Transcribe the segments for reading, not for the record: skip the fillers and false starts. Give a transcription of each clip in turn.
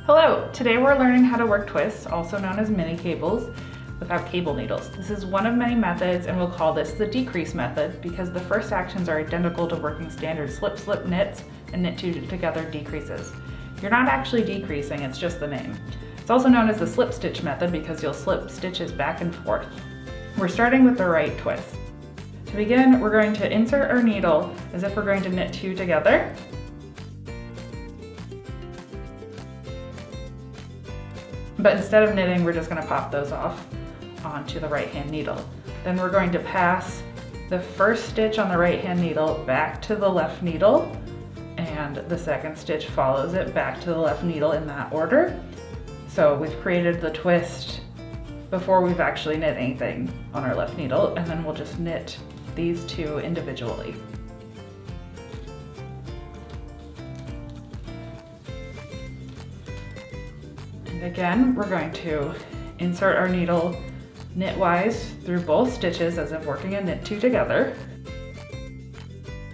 Hello! Today we're learning how to work twists, also known as mini cables, without cable needles. This is one of many methods, and we'll call this the decrease method because the first actions are identical to working standard slip, slip, knits, and knit two together decreases. You're not actually decreasing, it's just the name. It's also known as the slip stitch method because you'll slip stitches back and forth. We're starting with the right twist. To begin, we're going to insert our needle as if we're going to knit two together. But instead of knitting, we're just going to pop those off onto the right hand needle. Then we're going to pass the first stitch on the right hand needle back to the left needle, and the second stitch follows it back to the left needle in that order. So we've created the twist before we've actually knit anything on our left needle, and then we'll just knit these two individually. Again, we're going to insert our needle knitwise through both stitches as if working a knit two together.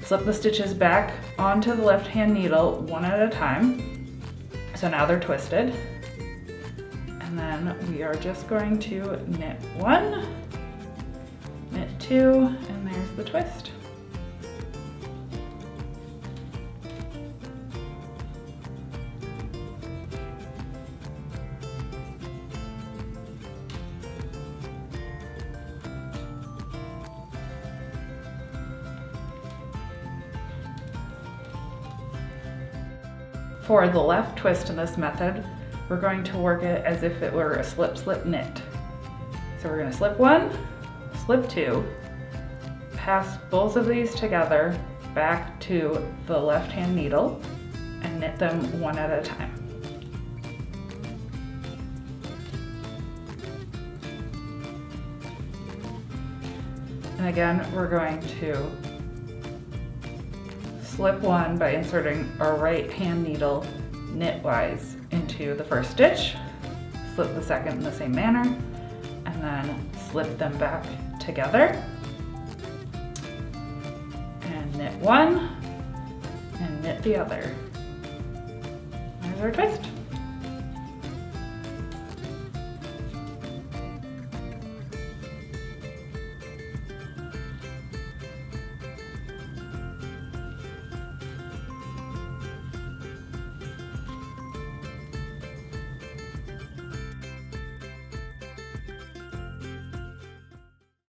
Slip the stitches back onto the left hand needle one at a time. So now they're twisted. And then we are just going to knit one, knit two, and there's the twist. For the left twist in this method, we're going to work it as if it were a slip, slip, knit. So we're going to slip one, slip two, pass both of these together back to the left hand needle and knit them one at a time. And again, we're going to slip one by inserting our right hand needle knitwise into the first stitch, slip the second in the same manner, and then slip them back together, and knit one, and knit the other. There's our twist.